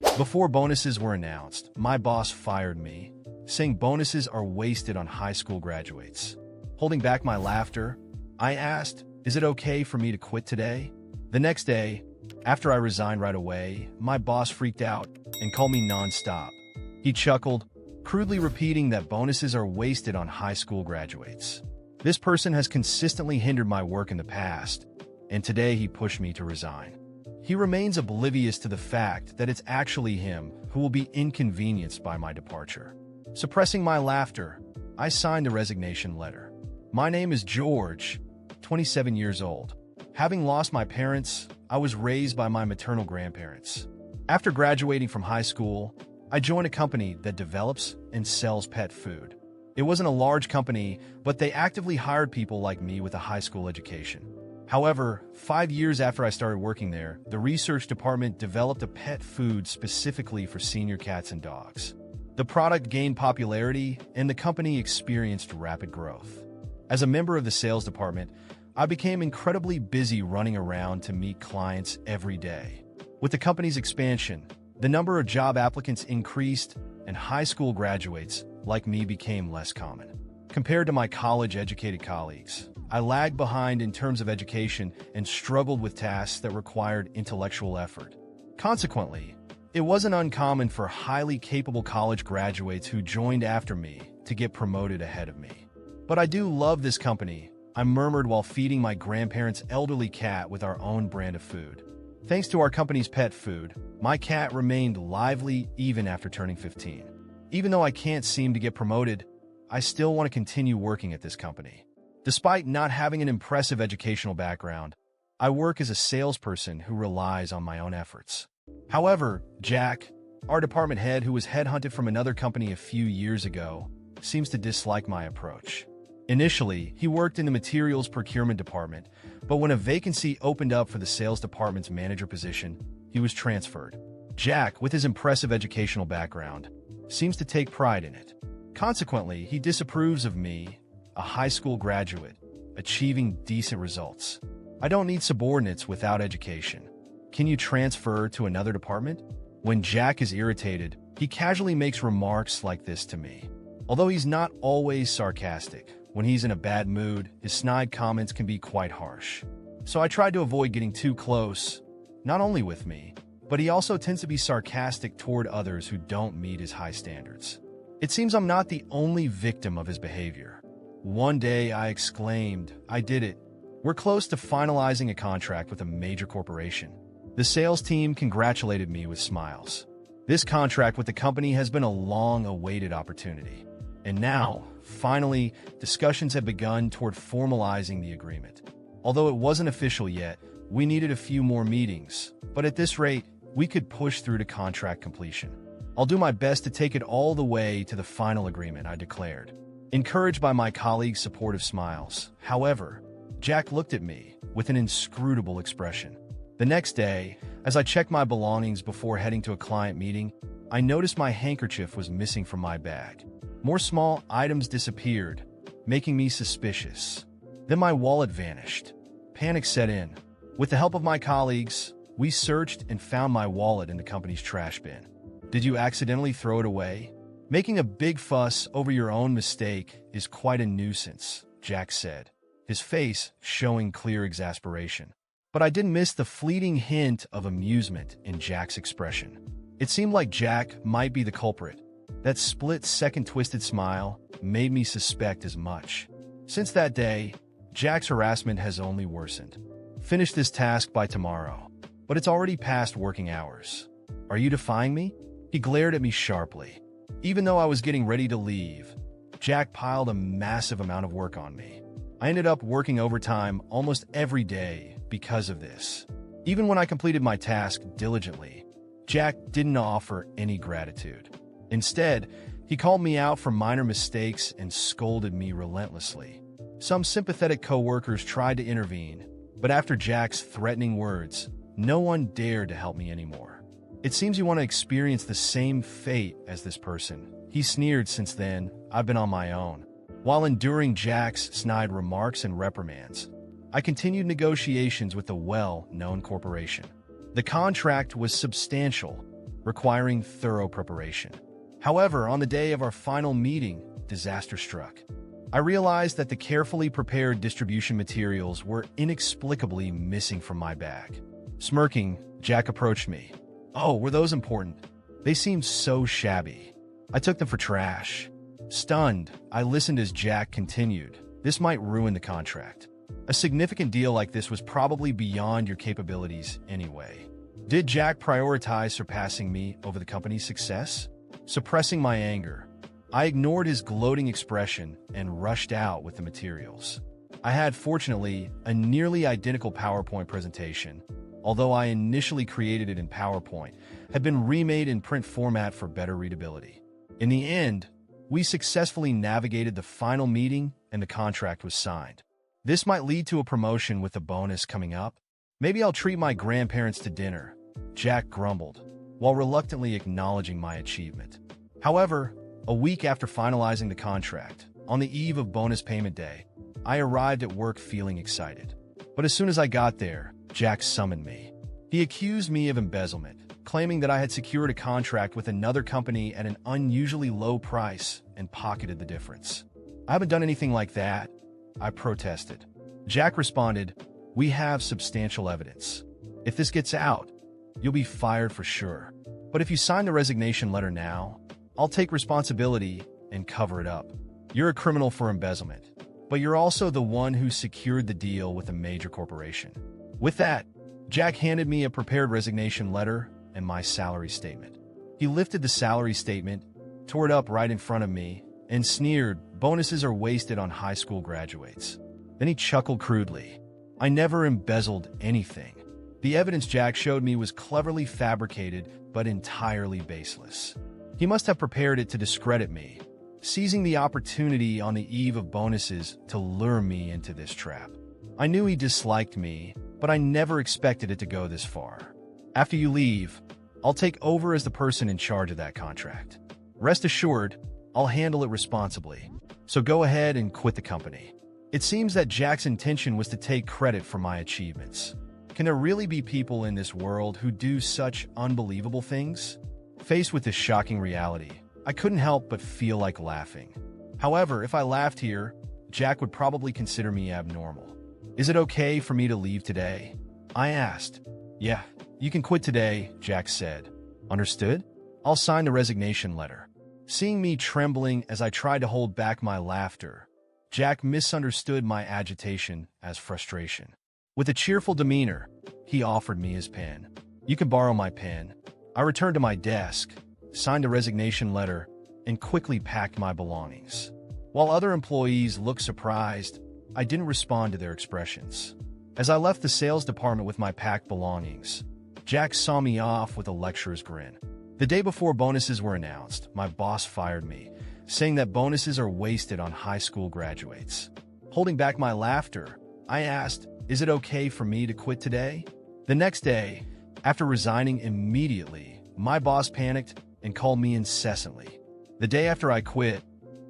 Before bonuses were announced, my boss fired me, saying bonuses are wasted on high school graduates. Holding back my laughter, I asked, "Is it okay for me to quit today?" The next day, after I resigned right away, my boss freaked out and called me nonstop. He chuckled, crudely repeating that bonuses are wasted on high school graduates. This person has consistently hindered my work in the past, and today he pushed me to resign. He remains oblivious to the fact that it's actually him who will be inconvenienced by my departure. Suppressing my laughter, I signed the resignation letter. My name is George, 27 years old. Having lost my parents, I was raised by my maternal grandparents. After graduating from high school, I joined a company that develops and sells pet food. It wasn't a large company, but they actively hired people like me with a high school education. However, 5 years after I started working there, the research department developed a pet food specifically for senior cats and dogs. The product gained popularity, and the company experienced rapid growth. As a member of the sales department, I became incredibly busy running around to meet clients every day. With the company's expansion, the number of job applicants increased, and high school graduates like me became less common. Compared to my college-educated colleagues, I lagged behind in terms of education and struggled with tasks that required intellectual effort. Consequently, it wasn't uncommon for highly capable college graduates who joined after me to get promoted ahead of me. "But I do love this company," I murmured while feeding my grandparents' elderly cat with our own brand of food. Thanks to our company's pet food, my cat remained lively even after turning 15. Even though I can't seem to get promoted, I still want to continue working at this company. Despite not having an impressive educational background, I work as a salesperson who relies on my own efforts. However, Jack, our department head who was headhunted from another company a few years ago, seems to dislike my approach. Initially, he worked in the materials procurement department, but when a vacancy opened up for the sales department's manager position, he was transferred. Jack, with his impressive educational background, seems to take pride in it. Consequently, he disapproves of me, a high school graduate, achieving decent results. "I don't need subordinates without education. Can you transfer to another department?" When Jack is irritated, he casually makes remarks like this to me. Although he's not always sarcastic, when he's in a bad mood, his snide comments can be quite harsh. So I tried to avoid getting too close, not only with me, but he also tends to be sarcastic toward others who don't meet his high standards. It seems I'm not the only victim of his behavior. One day I exclaimed, "I did it. We're close to finalizing a contract with a major corporation." The sales team congratulated me with smiles. This contract with the company has been a long-awaited opportunity. And now, finally, discussions have begun toward formalizing the agreement. Although it wasn't official yet, we needed a few more meetings, but at this rate, we could push through to contract completion. "I'll do my best to take it all the way to the final agreement," I declared, encouraged by my colleagues' supportive smiles. However, Jack looked at me with an inscrutable expression. The next day, as I checked my belongings before heading to a client meeting, I noticed my handkerchief was missing from my bag. More small items disappeared, making me suspicious. Then my wallet vanished. Panic set in. With the help of my colleagues, we searched and found my wallet in the company's trash bin. "Did you accidentally throw it away? Making a big fuss over your own mistake is quite a nuisance," Jack said, his face showing clear exasperation. But I didn't miss the fleeting hint of amusement in Jack's expression. It seemed like Jack might be the culprit. That split-second twisted smile made me suspect as much. Since that day, Jack's harassment has only worsened. "Finish this task by tomorrow." But it's already past working hours. "Are you defying me?" He glared at me sharply. Even though I was getting ready to leave, Jack piled a massive amount of work on me. I ended up working overtime almost every day because of this. Even when I completed my task diligently, Jack didn't offer any gratitude. Instead, he called me out for minor mistakes and scolded me relentlessly. Some sympathetic coworkers tried to intervene, but after Jack's threatening words, no one dared to help me anymore. "It seems you want to experience the same fate as this person," he sneered. Since then, I've been on my own. While enduring Jack's snide remarks and reprimands, I continued negotiations with the well-known corporation. The contract was substantial, requiring thorough preparation. However, on the day of our final meeting, disaster struck. I realized that the carefully prepared distribution materials were inexplicably missing from my bag. Smirking, Jack approached me. "Oh, were those important? They seemed so shabby. I took them for trash." Stunned, I listened as Jack continued. "This might ruin the contract. A significant deal like this was probably beyond your capabilities anyway." Did Jack prioritize surpassing me over the company's success? Suppressing my anger, I ignored his gloating expression and rushed out with the materials. I had, fortunately, a nearly identical PowerPoint presentation, although I initially created it in PowerPoint, had been remade in print format for better readability. In the end, we successfully navigated the final meeting and the contract was signed. This might lead to a promotion with a bonus coming up. "Maybe I'll treat my grandparents to dinner," Jack grumbled, while reluctantly acknowledging my achievement. However, a week after finalizing the contract, on the eve of bonus payment day, I arrived at work feeling excited. But as soon as I got there, Jack summoned me. He accused me of embezzlement, claiming that I had secured a contract with another company at an unusually low price and pocketed the difference. "I haven't done anything like that," I protested. Jack responded, "We have substantial evidence. If this gets out, you'll be fired for sure. But if you sign the resignation letter now, I'll take responsibility and cover it up. You're a criminal for embezzlement, but you're also the one who secured the deal with a major corporation." With that, Jack handed me a prepared resignation letter and my salary statement. He lifted the salary statement, tore it up right in front of me, and sneered, "Bonuses are wasted on high school graduates." Then he chuckled crudely. "I never embezzled anything." The evidence Jack showed me was cleverly fabricated but entirely baseless. He must have prepared it to discredit me, seizing the opportunity on the eve of bonuses to lure me into this trap. I knew he disliked me, but I never expected it to go this far. "After you leave, I'll take over as the person in charge of that contract. Rest assured, I'll handle it responsibly. So go ahead and quit the company." It seems that Jack's intention was to take credit for my achievements. Can there really be people in this world who do such unbelievable things? Faced with this shocking reality, I couldn't help but feel like laughing. However, if I laughed here, Jack would probably consider me abnormal. "Is it okay for me to leave today?" I asked. "Yeah, you can quit today," Jack said. "Understood? I'll sign the resignation letter." Seeing me trembling as I tried to hold back my laughter, Jack misunderstood my agitation as frustration. With a cheerful demeanor, he offered me his pen. "You can borrow my pen." I returned to my desk, signed a resignation letter, and quickly packed my belongings. While other employees looked surprised, I didn't respond to their expressions. As I left the sales department with my packed belongings, Jack saw me off with a lecturer's grin. The day before bonuses were announced, my boss fired me, saying that bonuses are wasted on high school graduates. Holding back my laughter, I asked, "Is it okay for me to quit today?" The next day, after resigning immediately, my boss panicked and called me incessantly. The day after I quit,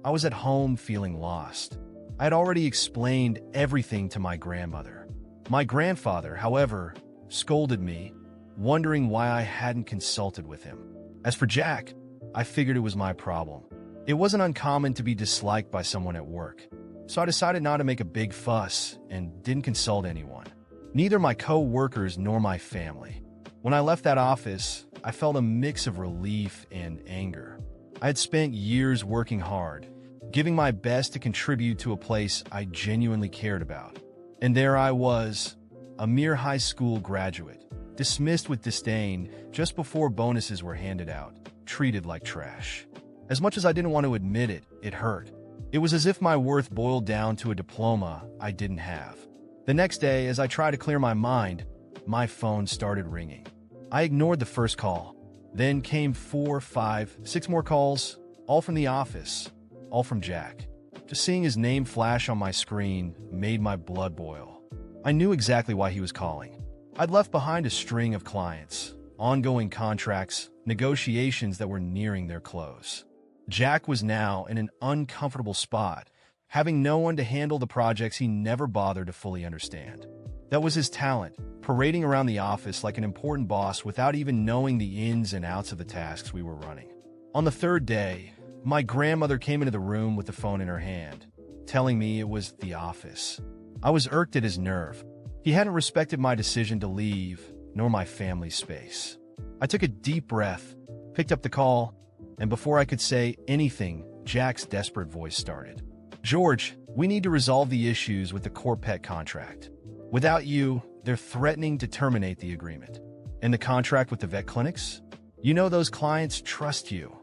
I was at home feeling lost. I had already explained everything to my grandmother. My grandfather, however, scolded me, wondering why I hadn't consulted with him. As for Jack, I figured it was my problem. It wasn't uncommon to be disliked by someone at work, so I decided not to make a big fuss and didn't consult anyone. Neither my co-workers nor my family. When I left that office, I felt a mix of relief and anger. I had spent years working hard, giving my best to contribute to a place I genuinely cared about. And there I was, a mere high school graduate, dismissed with disdain just before bonuses were handed out, treated like trash. As much as I didn't want to admit it, it hurt. It was as if my worth boiled down to a diploma I didn't have. The next day, as I tried to clear my mind, my phone started ringing. I ignored the first call. Then came 4, 5, 6 more calls, all from the office, all from Jack. Just seeing his name flash on my screen made my blood boil. I knew exactly why he was calling. I'd left behind a string of clients, ongoing contracts, negotiations that were nearing their close. Jack was now in an uncomfortable spot, having no one to handle the projects he never bothered to fully understand. That was his talent, parading around the office like an important boss without even knowing the ins and outs of the tasks we were running. On the third day, my grandmother came into the room with the phone in her hand, telling me it was the office. I was irked at his nerve. He hadn't respected my decision to leave, nor my family's space. I took a deep breath, picked up the call, and before I could say anything, Jack's desperate voice started. "George, we need to resolve the issues with the core pet contract. Without you, they're threatening to terminate the agreement. And the contract with the vet clinics? You know those clients trust you."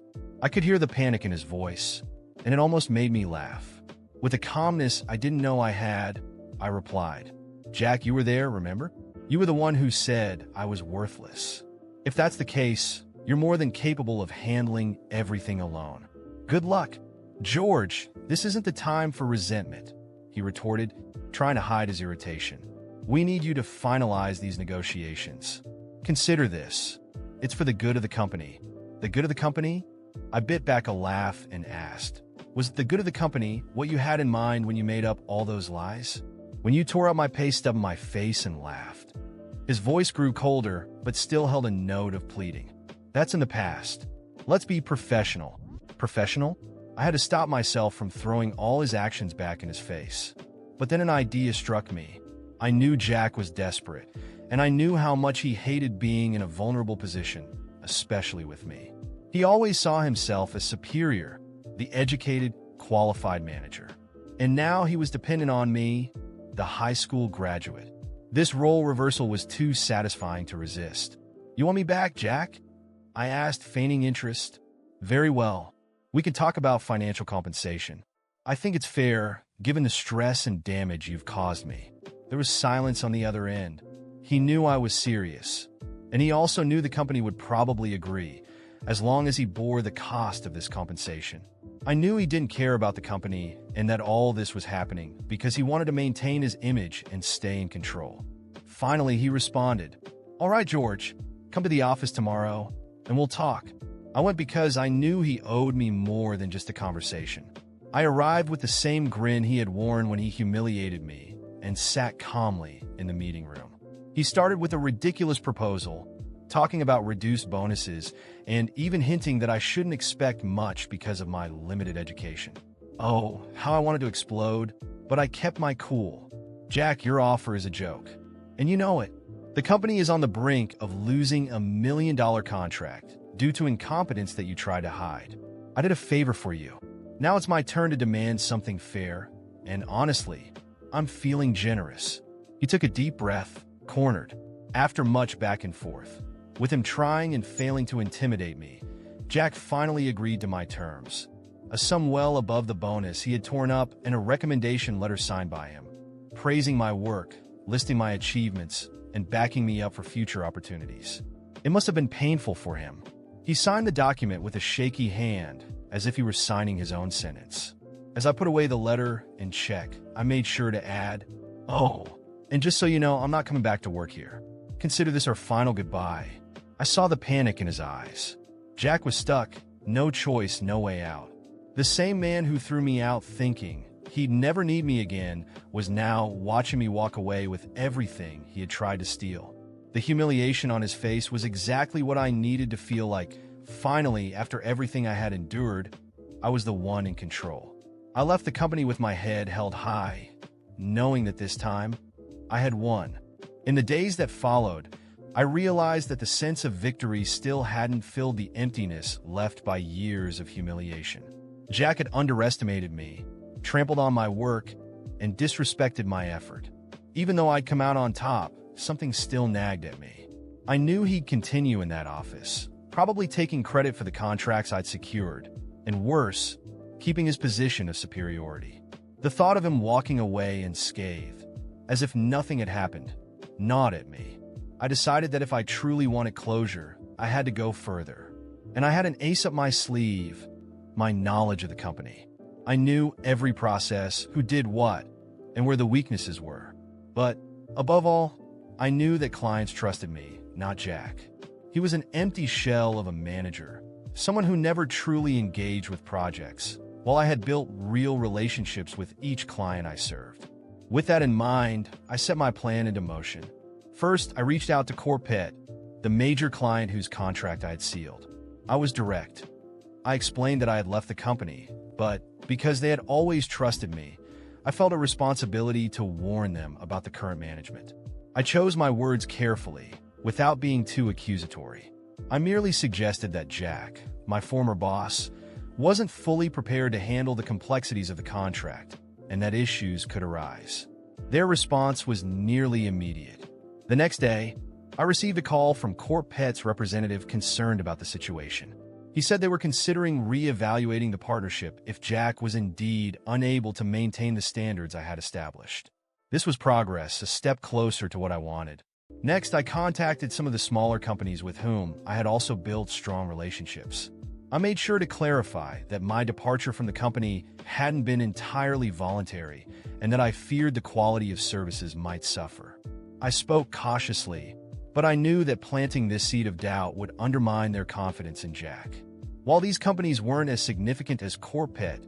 I could hear the panic in his voice, and it almost made me laugh. With a calmness I didn't know I had, I replied, "Jack, you were there, remember? You were the one who said I was worthless. If that's the case, you're more than capable of handling everything alone. Good luck." "George, this isn't the time for resentment," he retorted, trying to hide his irritation. "We need you to finalize these negotiations. Consider this. It's for the good of the company." "The good of the company?" I bit back a laugh and asked, "Was the good of the company what you had in mind when you made up all those lies? When you tore out my pay stub in my face and laughed?" His voice grew colder, but still held a note of pleading. "That's in the past. Let's be professional." "Professional?" I had to stop myself from throwing all his actions back in his face. But then an idea struck me. I knew Jack was desperate, and I knew how much he hated being in a vulnerable position, especially with me. He always saw himself as superior, the educated, qualified manager. And now he was dependent on me, the high school graduate. This role reversal was too satisfying to resist. "You want me back, Jack?" I asked, feigning interest. "Very well. We can talk about financial compensation. I think it's fair, given the stress and damage you've caused me." There was silence on the other end. He knew I was serious, and he also knew the company would probably agree, as long as he bore the cost of this compensation. I knew he didn't care about the company and that all this was happening because he wanted to maintain his image and stay in control. Finally, he responded, "All right, George, come to the office tomorrow, and we'll talk." I went because I knew he owed me more than just a conversation. I arrived with the same grin he had worn when he humiliated me and sat calmly in the meeting room. He started with a ridiculous proposal, talking about reduced bonuses and even hinting that I shouldn't expect much because of my limited education. Oh, how I wanted to explode, but I kept my cool. "Jack, your offer is a joke. And you know it. The company is on the brink of losing $1 million contract due to incompetence that you tried to hide. I did a favor for you. Now it's my turn to demand something fair, and honestly, I'm feeling generous." He took a deep breath, cornered. After much back and forth, with him trying and failing to intimidate me, Jack finally agreed to my terms. A sum well above the bonus he had torn up and a recommendation letter signed by him, praising my work, listing my achievements, and backing me up for future opportunities. It must have been painful for him. He signed the document with a shaky hand, as if he were signing his own sentence. As I put away the letter and check, I made sure to add, "Oh, and just so you know, I'm not coming back to work here. Consider this our final goodbye." I saw the panic in his eyes. Jack was stuck, no choice, no way out. The same man who threw me out thinking he'd never need me again was now watching me walk away with everything he had tried to steal. The humiliation on his face was exactly what I needed to feel like. Finally, after everything I had endured, I was the one in control. I left the company with my head held high, knowing that this time, I had won. In the days that followed, I realized that the sense of victory still hadn't filled the emptiness left by years of humiliation. Jack had underestimated me, trampled on my work, and disrespected my effort. Even though I'd come out on top, something still nagged at me. I knew he'd continue in that office, probably taking credit for the contracts I'd secured, and worse, keeping his position of superiority. The thought of him walking away unscathed, as if nothing had happened, gnawed at me. I decided that if I truly wanted closure, I had to go further. And I had an ace up my sleeve, my knowledge of the company. I knew every process, who did what, and where the weaknesses were. But, above all, I knew that clients trusted me, not Jack. He was an empty shell of a manager, someone who never truly engaged with projects, while I had built real relationships with each client I served. With that in mind, I set my plan into motion. First, I reached out to Corpet, the major client whose contract I had sealed. I was direct. I explained that I had left the company, but because they had always trusted me, I felt a responsibility to warn them about the current management. I chose my words carefully, without being too accusatory. I merely suggested that Jack, my former boss, wasn't fully prepared to handle the complexities of the contract, and that issues could arise. Their response was nearly immediate. The next day, I received a call from Corpet's representative concerned about the situation. He said they were considering re-evaluating the partnership if Jack was indeed unable to maintain the standards I had established. This was progress, a step closer to what I wanted. Next, I contacted some of the smaller companies with whom I had also built strong relationships. I made sure to clarify that my departure from the company hadn't been entirely voluntary and that I feared the quality of services might suffer. I spoke cautiously, but I knew that planting this seed of doubt would undermine their confidence in Jack. While these companies weren't as significant as Corpet,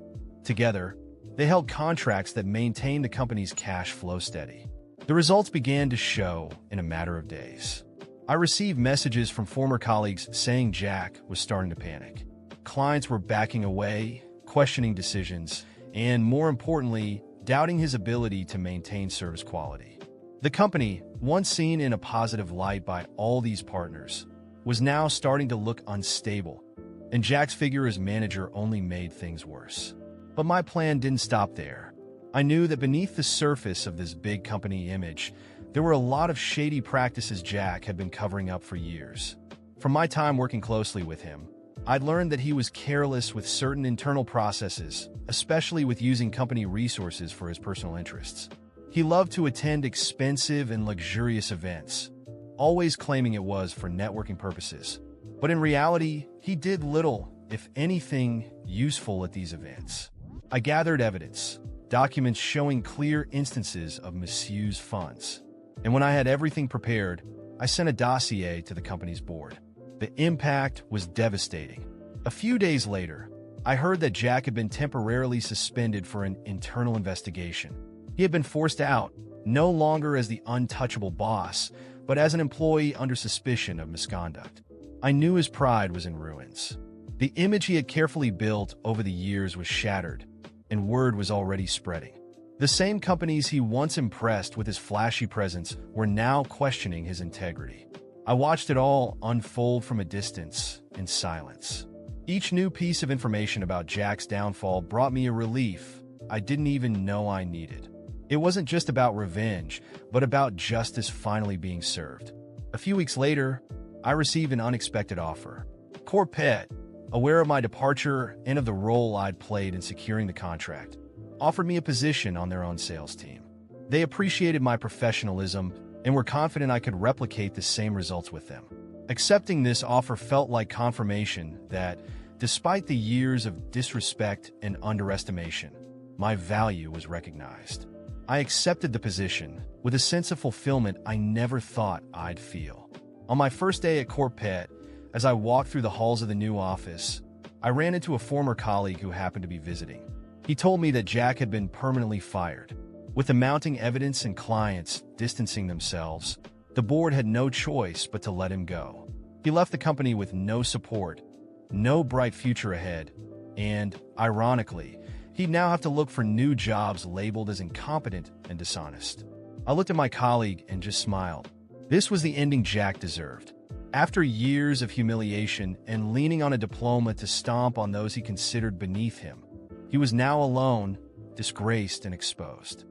together, they held contracts that maintained the company's cash flow steady. The results began to show in a matter of days. I received messages from former colleagues saying Jack was starting to panic. Clients were backing away, questioning decisions, and more importantly, doubting his ability to maintain service quality. The company, once seen in a positive light by all these partners, was now starting to look unstable, and Jack's figure as manager only made things worse. But my plan didn't stop there. I knew that beneath the surface of this big company image, there were a lot of shady practices Jack had been covering up for years. From my time working closely with him, I'd learned that he was careless with certain internal processes, especially with using company resources for his personal interests. He loved to attend expensive and luxurious events, always claiming it was for networking purposes. But in reality, he did little, if anything, useful at these events. I gathered evidence, documents showing clear instances of misused funds. And when I had everything prepared, I sent a dossier to the company's board. The impact was devastating. A few days later, I heard that Jack had been temporarily suspended for an internal investigation. He had been forced out, no longer as the untouchable boss, but as an employee under suspicion of misconduct. I knew his pride was in ruins. The image he had carefully built over the years was shattered, and word was already spreading. The same companies he once impressed with his flashy presence were now questioning his integrity. I watched it all unfold from a distance, in silence. Each new piece of information about Jack's downfall brought me a relief I didn't even know I needed. It wasn't just about revenge, but about justice finally being served. A few weeks later, I received an unexpected offer. Corpet, aware of my departure and of the role I'd played in securing the contract, offered me a position on their own sales team. They appreciated my professionalism and were confident I could replicate the same results with them. Accepting this offer felt like confirmation that, despite the years of disrespect and underestimation, my value was recognized. I accepted the position with a sense of fulfillment I never thought I'd feel. On my first day at Corpet, as I walked through the halls of the new office, I ran into a former colleague who happened to be visiting. He told me that Jack had been permanently fired. With the mounting evidence and clients distancing themselves, the board had no choice but to let him go. He left the company with no support, no bright future ahead, and, ironically, he'd now have to look for new jobs labeled as incompetent and dishonest. I looked at my colleague and just smiled. This was the ending Jack deserved. After years of humiliation and leaning on a diploma to stomp on those he considered beneath him, he was now alone, disgraced, and exposed.